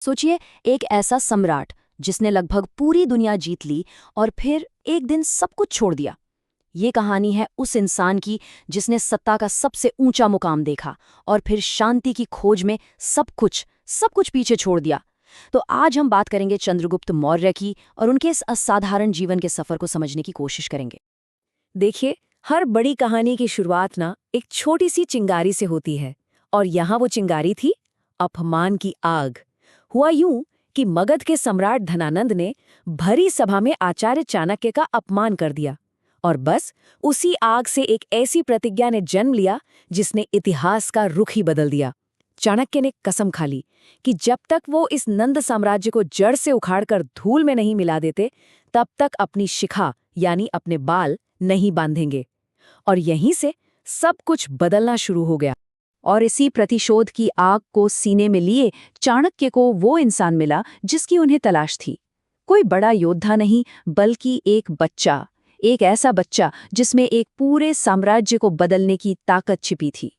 सोचिए, एक ऐसा सम्राट जिसने लगभग पूरी दुनिया जीत ली और फिर एक दिन सब कुछ छोड़ दिया। ये कहानी है उस इंसान की जिसने सत्ता का सबसे ऊंचा मुकाम देखा और फिर शांति की खोज में सब कुछ पीछे छोड़ दिया। तो आज हम बात करेंगे चंद्रगुप्त मौर्य की और उनके इस असाधारण जीवन के सफर को समझने की कोशिश करेंगे। देखिए, हर बड़ी कहानी की शुरुआत ना एक छोटी सी चिंगारी से होती है। और यहाँ वो चिंगारी थी अपमान की आग। हुआ यूं कि मगध के सम्राट धनानंद ने भरी सभा में आचार्य चाणक्य का अपमान कर दिया। और बस उसी आग से एक ऐसी प्रतिज्ञा ने जन्म लिया जिसने इतिहास का रुख ही बदल दिया। चाणक्य ने कसम खा ली कि जब तक वो इस नंद साम्राज्य को जड़ से उखाड़कर धूल में नहीं मिला देते, तब तक अपनी शिखा यानी अपने बाल नहीं बांधेंगे। और यहीं से सब कुछ बदलना शुरू हो गया। और इसी प्रतिशोध की आग को सीने में लिए चाणक्य को वो इंसान मिला जिसकी उन्हें तलाश थी। कोई बड़ा योद्धा नहीं, बल्कि एक ऐसा बच्चा जिसमें एक पूरे साम्राज्य को बदलने की ताकत छिपी थी।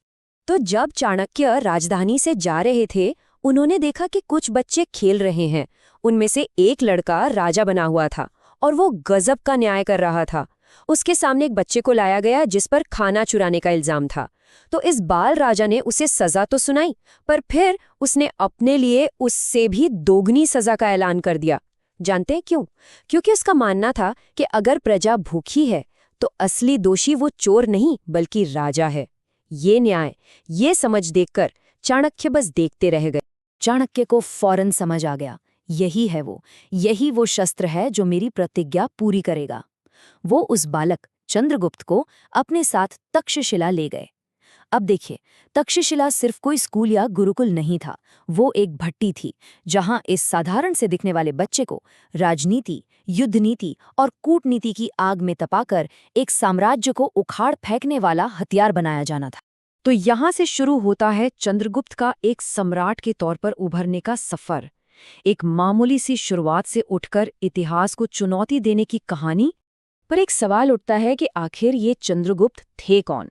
तो जब चाणक्य राजधानी से जा रहे थे, उन्होंने देखा कि कुछ बच्चे खेल रहे हैं। उनमें से एक लड़का राजा बना हुआ था और वो गजब का न्याय कर रहा था। उसके सामने एक बच्चे को लाया गया जिस पर खाना चुराने का इल्जाम था। तो इस बाल राजा ने उसे सजा तो सुनाई, पर फिर उसने अपने लिए उससे भी दोगुनी सजा का ऐलान कर दिया। जानते हैं क्यों? क्योंकि उसका मानना था कि अगर प्रजा भूखी है तो असली दोषी वो चोर नहीं बल्कि राजा है। ये न्याय, ये समझ देखकर चाणक्य बस देखते रह गए। चाणक्य को फौरन समझ आ गया, यही वो शस्त्र है जो मेरी प्रतिज्ञा पूरी करेगा। वो उस बालक चंद्रगुप्त को अपने साथ तक्षशिला ले गए। अब देखिए, तक्षशिला सिर्फ कोई स्कूल या गुरुकुल नहीं था, वो एक भट्टी थी जहां इस साधारण से दिखने वाले बच्चे को राजनीति, युद्ध नीति और कूटनीति की आग में तपाकर एक साम्राज्य को उखाड़ फेंकने वाला हथियार बनाया जाना था। तो यहाँ से शुरू होता है चंद्रगुप्त का एक सम्राट के तौर पर उभरने का सफर। एक मामूली सी शुरुआत से उठकर इतिहास को चुनौती देने की कहानी। पर एक सवाल उठता है कि आखिर ये चंद्रगुप्त थे कौन?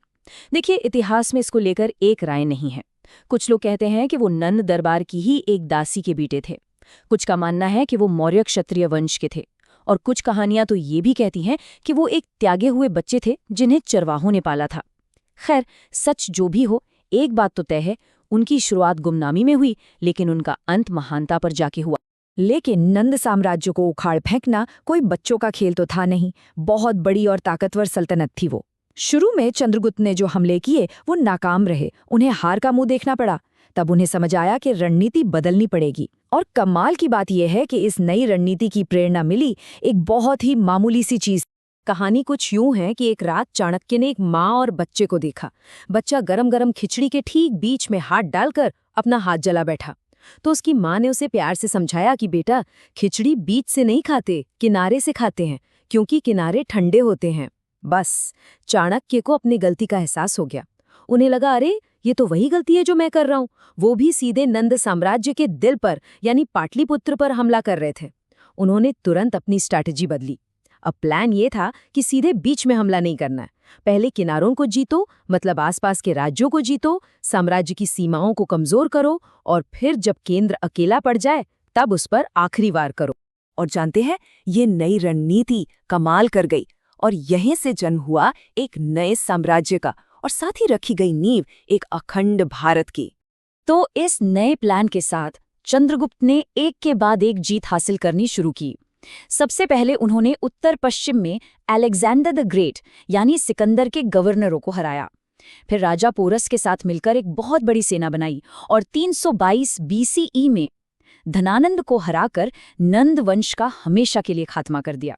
देखिए, इतिहास में इसको लेकर एक राय नहीं है। कुछ लोग कहते हैं कि वो नंद दरबार की ही एक दासी के बेटे थे। कुछ का मानना है कि वो मौर्य क्षत्रिय वंश के थे। और कुछ कहानियां तो ये भी कहती हैं कि वो एक त्यागे हुए बच्चे थे जिन्हें चरवाहों ने पाला था। खैर, सच जो भी हो, एक बात तो तय है, उनकी शुरुआत गुमनामी में हुई, लेकिन उनका अंत महानता पर जाके हुआ। लेकिन नंद साम्राज्य को उखाड़ फेंकना कोई बच्चों का खेल तो था नहीं, बहुत बड़ी और ताकतवर सल्तनत थी वो। शुरू में चंद्रगुप्त ने जो हमले किए वो नाकाम रहे, उन्हें हार का मुंह देखना पड़ा। तब उन्हें समझ आया कि रणनीति बदलनी पड़ेगी। और कमाल की बात यह है कि इस नई रणनीति की प्रेरणा मिली एक बहुत ही मामूली सी चीज। कहानी कुछ यूं है कि एक रात चाणक्य ने एक माँ और बच्चे को देखा। बच्चा गरम गरम खिचड़ी के ठीक बीच में हाथ डालकर अपना हाथ जला बैठा। तो उसकी माँ ने उसे प्यार से समझाया कि बेटा, खिचड़ी बीच से नहीं खाते, किनारे से खाते हैं, क्योंकि किनारे ठंडे होते हैं। बस चाणक्य को अपनी गलती का एहसास हो गया। उन्हें लगा, अरे ये तो वही गलती है जो मैं कर रहा हूँ। वो भी सीधे नंद साम्राज्य के दिल पर यानी पाटलिपुत्र पर हमला कर रहे थे। उन्होंने तुरंत अपनी स्ट्रैटेजी बदली। अब प्लान ये था कि सीधे बीच में हमला नहीं करना है। पहले किनारों को जीतो, मतलब आसपास के राज्यों को जीतो, साम्राज्य की सीमाओं को कमजोर करो, और फिर जब केंद्र अकेला पड़ जाए तब उस पर आखिरी वार करो। और जानते हैं, ये नई रणनीति कमाल कर गई और यहीं से जन्म हुआ एक नए साम्राज्य का, और साथ ही रखी गई नींव एक अखंड भारत की। तो इस नए प्लान के साथ चंद्रगुप्त ने एक के बाद एक जीत हासिल करनी शुरू की। सबसे पहले उन्होंने उत्तर पश्चिम में अलेक्जेंडर द ग्रेट यानी सिकंदर के गवर्नरों को हराया। फिर राजा पोरस के साथ मिलकर एक बहुत बड़ी सेना बनाई और 322 बीसीई में धनानंद को हराकर नंद वंश का हमेशा के लिए खात्मा कर दिया।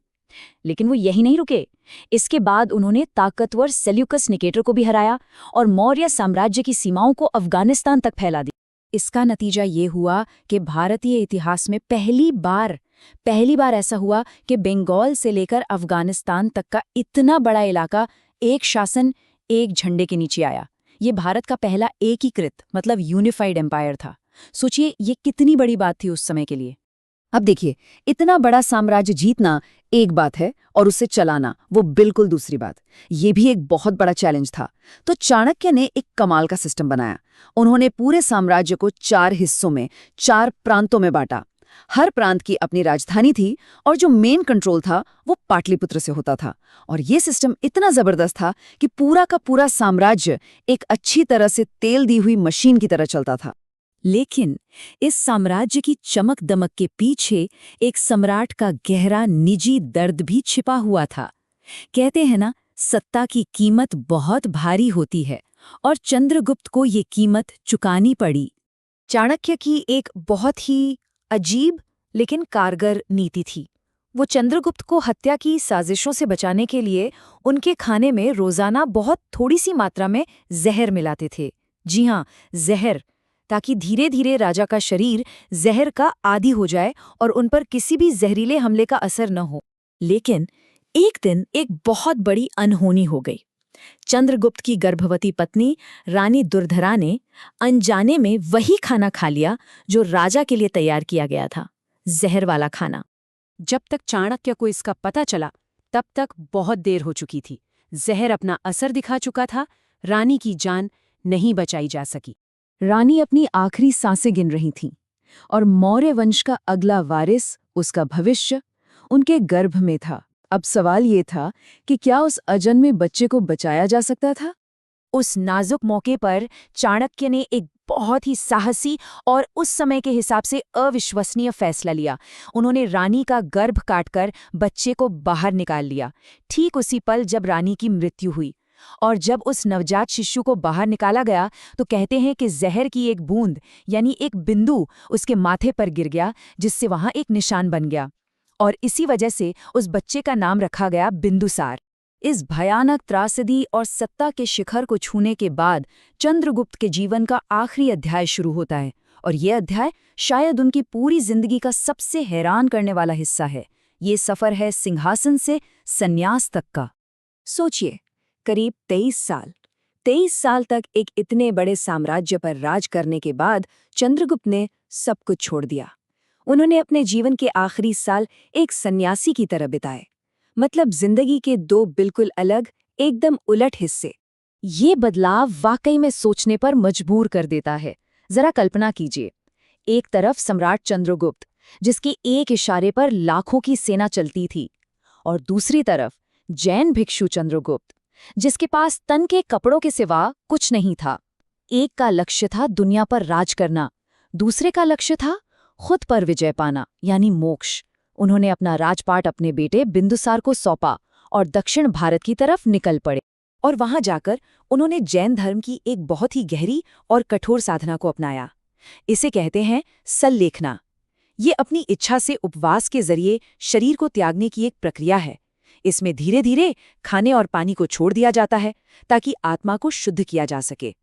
लेकिन वो यही नहीं रुके। इसके बाद उन्होंने ताकतवर सेल्यूकस निकेटर को भी हराया और मौर्य साम्राज्य की सीमाओं को अफगानिस्तान तक फैला दिया। इसका नतीजा ये हुआ कि भारतीय इतिहास में पहली बार ऐसा हुआ कि बंगाल से लेकर अफगानिस्तान तक का इतना बड़ा इलाका एक शासन, एक झंडे के नीचे आया। ये भारत का पहला एकीकृत मतलब यूनिफाइड एम्पायर था। सोचिए, ये कितनी बड़ी बात थी उस समय के लिए। अब देखिए, इतना बड़ा साम्राज्य जीतना एक बात है और उसे चलाना वो बिल्कुल दूसरी बात। ये भी एक बहुत बड़ा चैलेंज था। तो चाणक्य ने एक कमाल का सिस्टम बनाया। उन्होंने पूरे साम्राज्य को 4 हिस्सों में, 4 प्रांतों में बांटा। हर प्रांत की अपनी राजधानी थी और जो मेन कंट्रोल था वो पाटलिपुत्र से होता था। और ये सिस्टम इतना जबरदस्त था कि पूरा का पूरा साम्राज्य एक अच्छी तरह से तेल दी हुई मशीन की तरह चलता था। लेकिन इस साम्राज्य की चमक दमक के पीछे एक सम्राट का गहरा निजी दर्द भी छिपा हुआ था। कहते हैं ना, सत्ता की कीमत बहुत भारी होती है और चंद्रगुप्त को ये कीमत चुकानी पड़ी। चाणक्य की एक बहुत ही अजीब लेकिन कारगर नीति थी। वो चंद्रगुप्त को हत्या की साजिशों से बचाने के लिए उनके खाने में रोजाना बहुत थोड़ी सी मात्रा में जहर मिलाते थे। जी हाँ, जहर, ताकि धीरे धीरे राजा का शरीर जहर का आदी हो जाए और उन पर किसी भी जहरीले हमले का असर न हो। लेकिन एक दिन एक बहुत बड़ी अनहोनी हो गई। चंद्रगुप्त की गर्भवती पत्नी रानी दुर्धरा ने अनजाने में वही खाना खा लिया जो राजा के लिए तैयार किया गया था, जहर वाला खाना। जब तक चाणक्य को इसका पता चला तब तक बहुत देर हो चुकी थी। जहर अपना असर दिखा चुका था। रानी की जान नहीं बचाई जा सकी। रानी अपनी आखिरी सांसें गिन रही थीं और मौर्य वंश का अगला वारिस, उसका भविष्य, उनके गर्भ में था। अब सवाल ये था कि क्या उस अजन्मे बच्चे को बचाया जा सकता था? उस नाजुक मौके पर चाणक्य ने एक बहुत ही साहसी और उस समय के हिसाब से अविश्वसनीय फैसला लिया। उन्होंने रानी का गर्भ काटकर बच्चे को बाहर निकाल लिया, ठीक उसी पल जब रानी की मृत्यु हुई। और जब उस नवजात शिशु को बाहर निकाला गया तो कहते हैं कि जहर की एक बूंद यानी एक बिंदु उसके माथे पर गिर गया, जिससे वहां एक निशान बन गया। और इसी वजह से उस बच्चे का नाम रखा गया बिंदुसार। इस भयानक त्रासदी और सत्ता के शिखर को छूने के बाद चंद्रगुप्त के जीवन का आखिरी अध्याय शुरू होता है। और ये अध्याय शायद उनकी पूरी जिंदगी का सबसे हैरान करने वाला हिस्सा है। ये सफर है सिंहासन से संन्यास तक का। सोचिए, करीब 23 साल तक एक इतने बड़े साम्राज्य पर राज करने के बाद चंद्रगुप्त ने सब कुछ छोड़ दिया। उन्होंने अपने जीवन के आखिरी साल एक सन्यासी की तरह बिताए। मतलब जिंदगी के 2 बिल्कुल अलग, एकदम उलट हिस्से। ये बदलाव वाकई में सोचने पर मजबूर कर देता है। जरा कल्पना कीजिए, एक तरफ सम्राट चंद्रगुप्त, जिसके एक इशारे पर लाखों की सेना चलती थी, और दूसरी तरफ जैन भिक्षु चंद्रगुप्त, जिसके पास तन के कपड़ों के सिवा कुछ नहीं था। एक का लक्ष्य था दुनिया पर राज करना, दूसरे का लक्ष्य था खुद पर विजय पाना, यानी मोक्ष। उन्होंने अपना राजपाट अपने बेटे बिंदुसार को सौंपा और दक्षिण भारत की तरफ निकल पड़े। और वहां जाकर उन्होंने जैन धर्म की एक बहुत ही गहरी और कठोर साधना को अपनाया। इसे कहते हैं सल्लेखना। ये अपनी इच्छा से उपवास के जरिए शरीर को त्यागने की एक प्रक्रिया है। इसमें धीरे धीरे खाने और पानी को छोड़ दिया जाता है ताकि आत्मा को शुद्ध किया जा सके।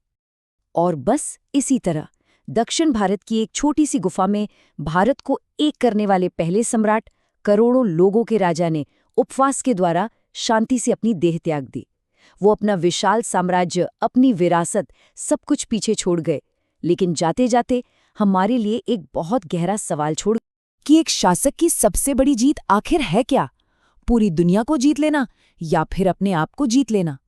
और बस इसी तरह दक्षिण भारत की एक छोटी सी गुफा में भारत को एक करने वाले पहले सम्राट, करोड़ों लोगों के राजा ने उपवास के द्वारा शांति से अपनी देह त्याग दी। वो अपना विशाल साम्राज्य, अपनी विरासत, सब कुछ पीछे छोड़ गए। लेकिन जाते जाते हमारे लिए एक बहुत गहरा सवाल छोड़ कि एक शासक की सबसे बड़ी जीत आखिर है क्या? पूरी दुनिया को जीत लेना या फिर अपने आप को जीत लेना?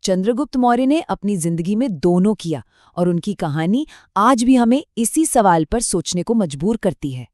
चंद्रगुप्त मौर्य ने अपनी जिंदगी में दोनों किया और उनकी कहानी आज भी हमें इसी सवाल पर सोचने को मजबूर करती है।